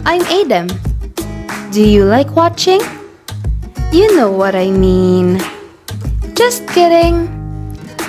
I'm Aidem. Do you like watching? You know what I mean. Just kidding.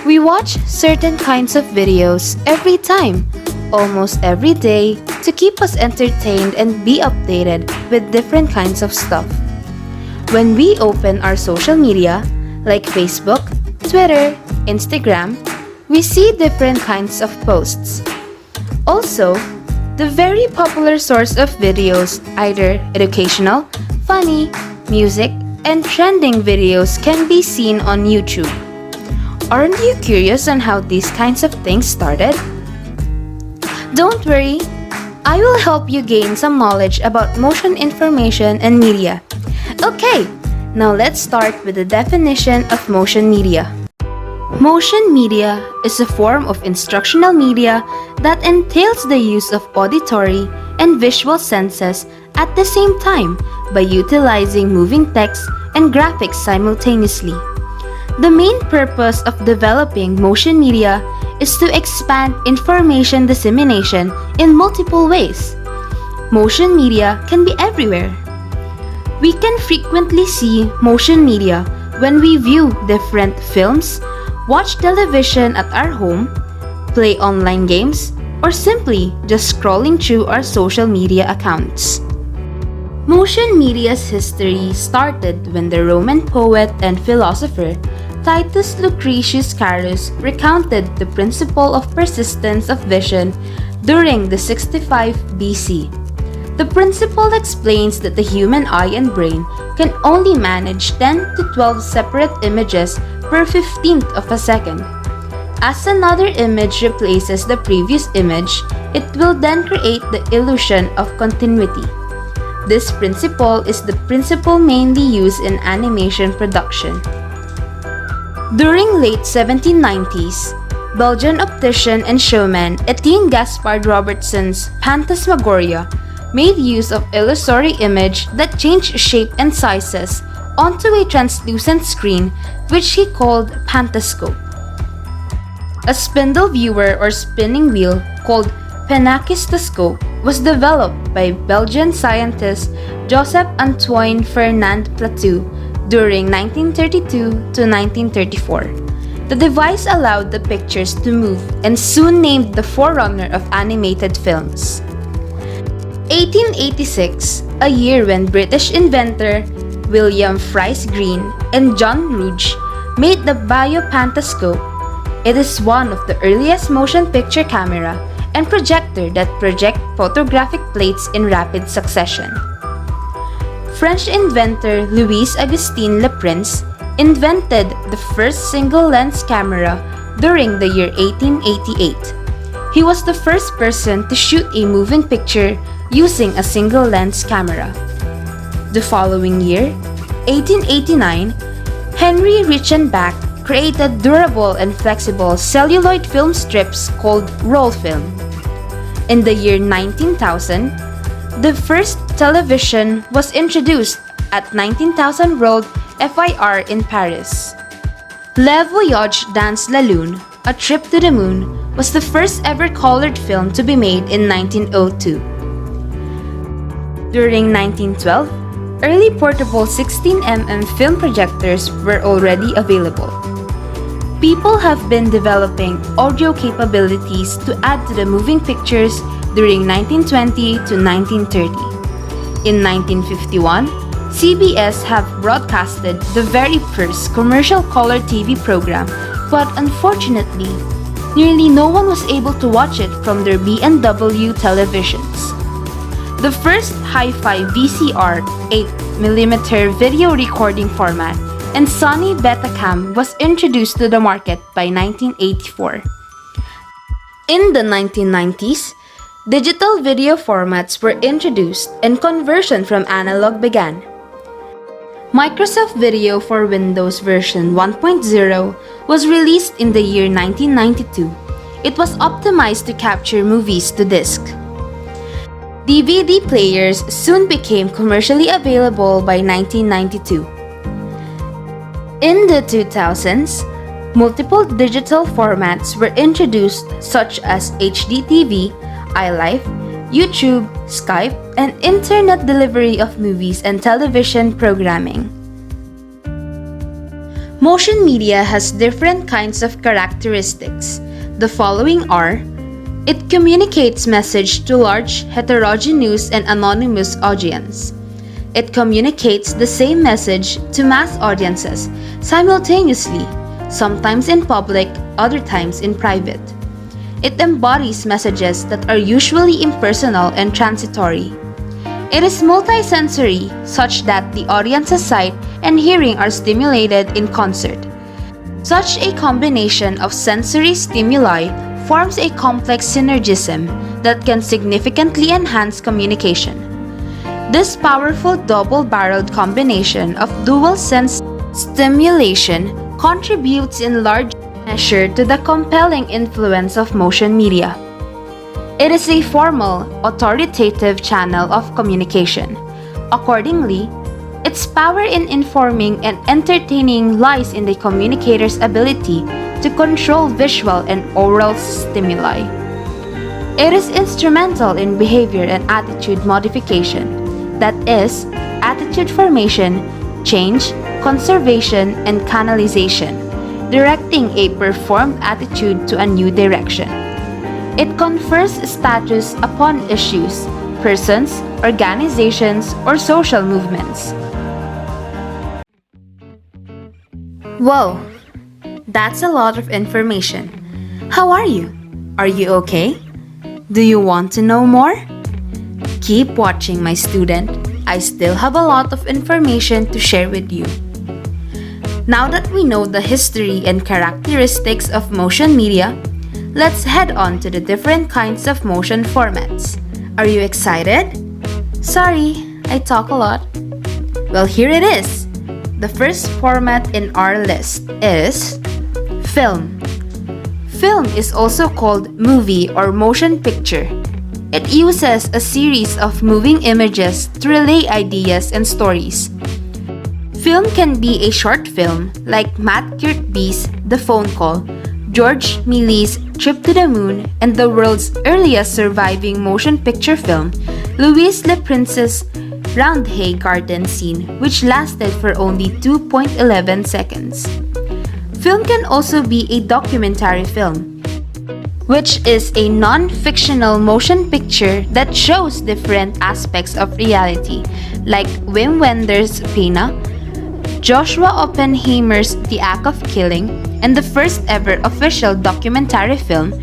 We watch certain kinds of videos every time, almost every day, to keep us entertained and be updated with different kinds of stuff. When we open our social media, like Facebook, Twitter, Instagram, we see different kinds of posts. Also, the very popular source of videos, either educational, funny, music, and trending videos can be seen on YouTube. Aren't you curious on how these kinds of things started? Don't worry, I will help you gain some knowledge about motion information and media. Okay, now let's start with the definition of motion media. Motion media is a form of instructional media that entails the use of auditory and visual senses at the same time by utilizing moving text and graphics simultaneously. The main purpose of developing motion media is to expand information dissemination in multiple ways. Motion media can be everywhere. We can frequently see motion media when we view different films, watch television at our home, play online games, or simply just scrolling through our social media accounts. Motion media's history started when the Roman poet and philosopher Titus Lucretius Carus recounted the principle of persistence of vision during the 65 BC. The principle explains that the human eye and brain can only manage 10 to 12 separate images per 15th of a second. As another image replaces the previous image, it will then create the illusion of continuity. This principle is the principle mainly used in animation production. During late 1790s, Belgian optician and showman Etienne Gaspard Robertson's Phantasmagoria made use of illusory image that changed shape and sizes onto a translucent screen which he called phantascope. A spindle viewer or spinning wheel called phenakistoscope was developed by Belgian scientist Joseph Antoine Fernand Plateau during 1932 to 1934. The device allowed the pictures to move and soon named the forerunner of animated films. 1886, a year when British inventor William Fries Green and John Rouge made the biophantascope. It is one of the earliest motion picture camera and projector that project photographic plates in rapid succession. French inventor Louis-Augustin Le Prince invented the first single-lens camera during the year 1888. He was the first person to shoot a moving picture using a single-lens camera. The following year, 1889, Henry Reichenbach created durable and flexible celluloid film strips called roll film. In the year 19,000, the first television was introduced at 19,000 World FIR in Paris. Le Voyage dans la Lune, A Trip to the Moon, was the first ever colored film to be made in 1902. During 1912, early portable 16mm film projectors were already available. People have been developing audio capabilities to add to the moving pictures during 1920 to 1930. In 1951, CBS have broadcasted the very first commercial color TV program, but unfortunately, nearly no one was able to watch it from their B&W televisions. The first hi-fi VCR 8mm video recording format and Sony Betacam was introduced to the market by 1984. In the 1990s, digital video formats were introduced and conversion from analog began. Microsoft Video for Windows version 1.0 was released in the year 1992. It was optimized to capture movies to disc. DVD players soon became commercially available by 1992. In the 2000s, multiple digital formats were introduced such as HDTV, iLife, YouTube, Skype, and internet delivery of movies and television programming. Motion media has different kinds of characteristics. The following are: it communicates message to large, heterogeneous, and anonymous audience. It communicates the same message to mass audiences simultaneously, sometimes in public, other times in private. It embodies messages that are usually impersonal and transitory. It is multisensory, such that the audience's sight and hearing are stimulated in concert. Such a combination of sensory stimuli forms a complex synergism that can significantly enhance communication. This powerful double-barreled combination of dual sense stimulation contributes in large measure to the compelling influence of motion media. It is a formal, authoritative channel of communication. Accordingly, its power in informing and entertaining lies in the communicator's ability to control visual and oral stimuli. It is instrumental in behavior and attitude modification, that is, attitude formation, change, conservation, and canalization, directing a performed attitude to a new direction. It confers status upon issues, persons, organizations, or social movements. Whoa, that's a lot of information. How are you? Are you okay? Do you want to know more? Keep watching, my student. I still have a lot of information to share with you. Now that we know the history and characteristics of motion media, let's head on to the different kinds of motion formats. Are you excited? Sorry, I talk a lot. Well, here it is. The first format in our list is film. Film is also called movie or motion picture. It uses a series of moving images to relay ideas and stories. Film can be a short film like Matt Kirkby's The Phone Call, George Mealy's Trip to the Moon, and the world's earliest surviving motion picture film, Louis Le Prince's Roundhay Garden scene, which lasted for only 2.11 seconds. Film can also be a documentary film, which is a non-fictional motion picture that shows different aspects of reality, like Wim Wenders' Pena, Joshua Oppenheimer's The Act of Killing, and the first ever official documentary film,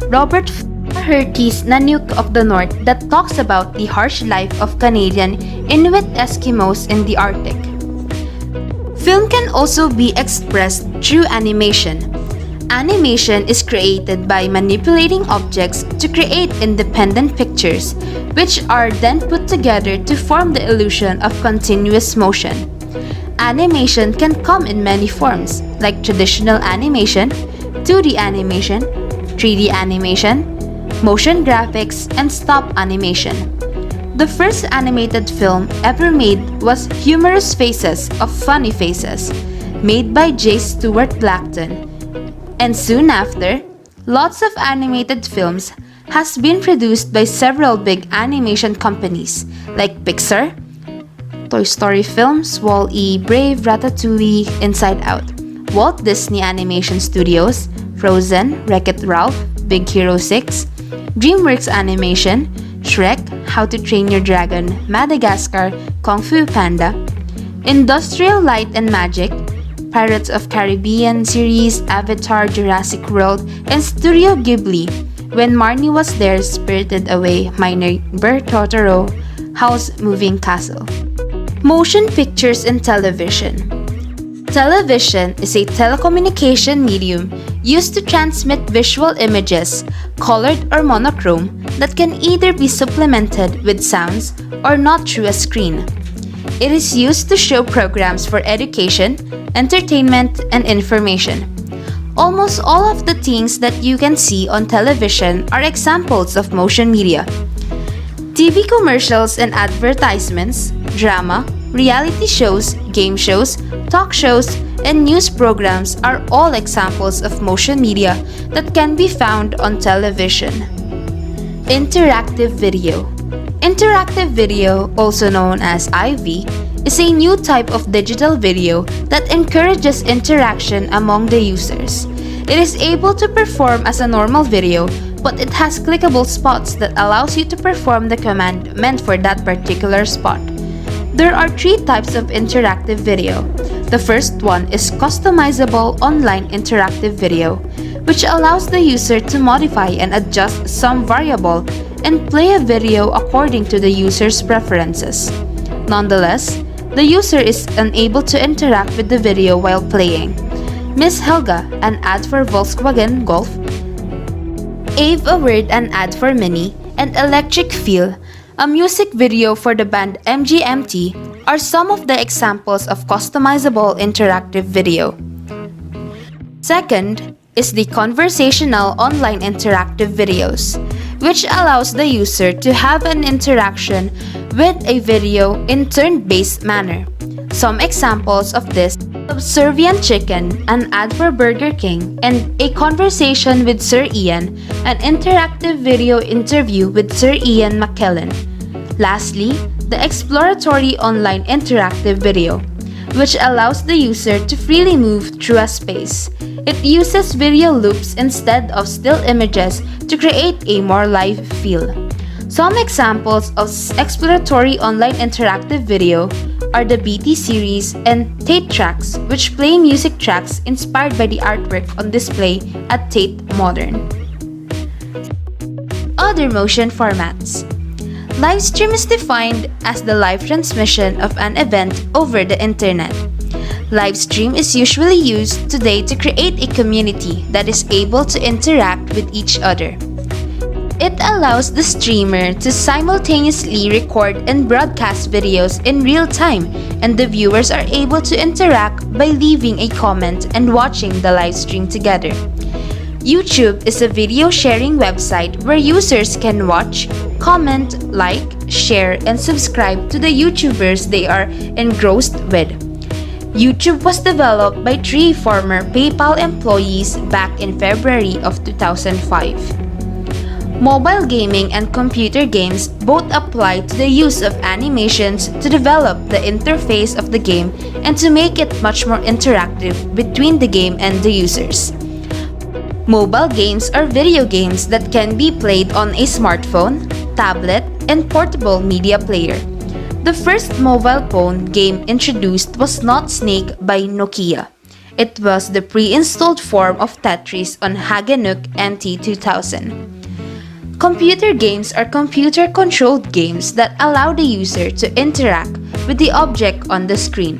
Robert Flaherty's Nanook of the North, that talks about the harsh life of Canadian Inuit Eskimos in the Arctic. Film can also be expressed through animation. Animation is created by manipulating objects to create independent pictures, which are then put together to form the illusion of continuous motion. Animation can come in many forms, like traditional animation, 2D animation, 3D animation, motion graphics, and stop animation. The first animated film ever made was Humorous Faces of Funny Faces, made by J. Stewart Blackton. And soon after, lots of animated films has been produced by several big animation companies like Pixar, Toy Story Films, Wall-E, Brave, Ratatouille, Inside Out, Walt Disney Animation Studios, Frozen, Wreck-It Ralph, Big Hero 6, DreamWorks Animation, Shrek, How to Train Your Dragon, Madagascar, Kung Fu Panda, Industrial Light and Magic, Pirates of Caribbean series, Avatar, Jurassic World, and Studio Ghibli, When Marnie Was There, Spirited Away, My Neighbor Totoro, Howl's Moving Castle. Motion pictures and television. Television is a telecommunication medium used to transmit visual images, colored or monochrome, that can either be supplemented with sounds or not through a screen. It is used to show programs for education, entertainment, and information. Almost all of the things that you can see on television are examples of motion media. TV commercials and advertisements, drama, reality shows, game shows, talk shows, and news programs are all examples of motion media that can be found on television. Interactive video. Interactive video, also known as IV, is a new type of digital video that encourages interaction among the users. It is able to perform as a normal video, but it has clickable spots that allows you to perform the command meant for that particular spot. There are three types of interactive video. The first one is customizable online interactive video, which allows the user to modify and adjust some variable and play a video according to the user's preferences. Nonetheless, the user is unable to interact with the video while playing. Miss Helga, an ad for Volkswagen Golf, Ave a Word, an ad for Mini, and Electric Feel, a music video for the band MGMT, are some of the examples of customizable interactive video. Second is the conversational online interactive videos, which allows the user to have an interaction with a video in turn-based manner. Some examples of this: Subservient Chicken, an ad for Burger King, and A Conversation with Sir Ian, an interactive video interview with Sir Ian McKellen. Lastly, the exploratory online interactive video, which allows the user to freely move through a space. It uses video loops instead of still images to create a more live feel. Some examples of exploratory online interactive video are the BT series and Tate Tracks, which play music tracks inspired by the artwork on display at Tate Modern. Other motion formats. Livestream is defined as the live transmission of an event over the internet. Livestream is usually used today to create a community that is able to interact with each other. It allows the streamer to simultaneously record and broadcast videos in real time, and the viewers are able to interact by leaving a comment and watching the live stream together. YouTube is a video sharing website where users can watch, comment, like, share, and subscribe to the YouTubers they are engrossed with. YouTube was developed by 3 former PayPal employees back in February of 2005. Mobile gaming and computer games both apply to the use of animations to develop the interface of the game and to make it much more interactive between the game and the users. Mobile games are video games that can be played on a smartphone, tablet, and portable media player. The first mobile phone game introduced was Not Snake by Nokia. It was the pre-installed form of Tetris on Hagenuk NT2000. Computer games are computer-controlled games that allow the user to interact with the object on the screen.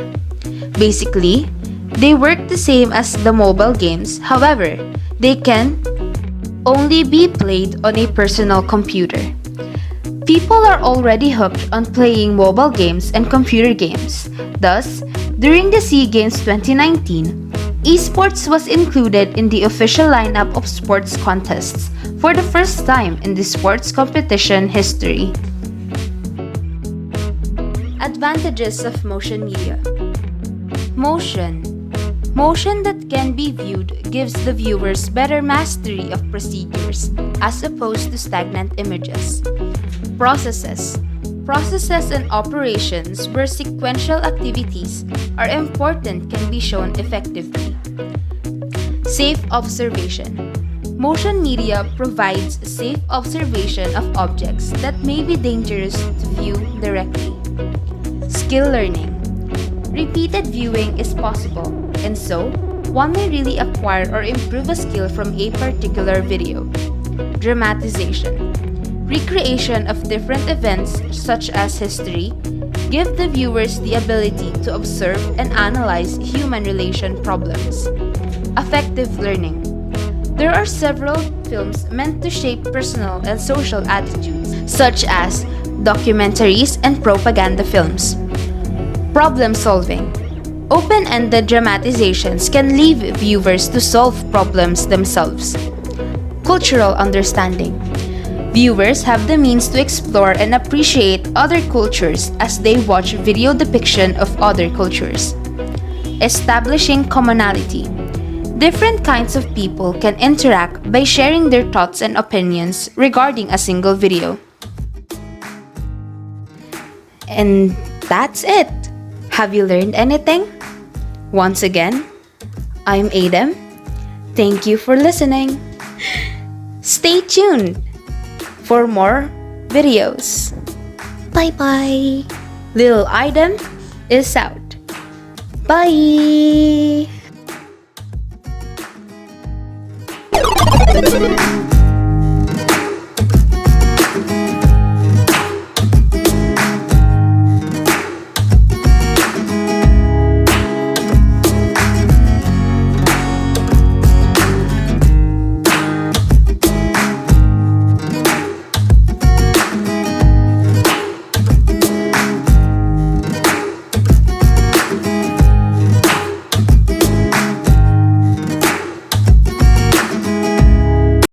Basically, they work the same as the mobile games, however, they can only be played on a personal computer. People are already hooked on playing mobile games and computer games. Thus, during the SEA Games 2019, esports was included in the official lineup of sports contests for the first time in the sports competition history. Advantages of motion media. Motion that can be viewed gives the viewers better mastery of procedures as opposed to stagnant images. Processes and operations where sequential activities are important can be shown effectively. Safe observation. Motion media provides safe observation of objects that may be dangerous to view directly. Skill learning. Repeated viewing is possible, and so, one may really acquire or improve a skill from a particular video. Dramatization. Recreation of different events such as history give the viewers the ability to observe and analyze human relation problems. Affective learning. There are several films meant to shape personal and social attitudes, such as documentaries and propaganda films. Problem solving. Open-ended dramatizations can leave viewers to solve problems themselves. Cultural understanding. Viewers have the means to explore and appreciate other cultures as they watch video depiction of other cultures. Establishing commonality. Different kinds of people can interact by sharing their thoughts and opinions regarding a single video. And that's it. Have you learned anything? Once again, I'm Aidem. Thank you for listening. Stay tuned for more videos. Bye-bye. Little Aidem is out. Bye!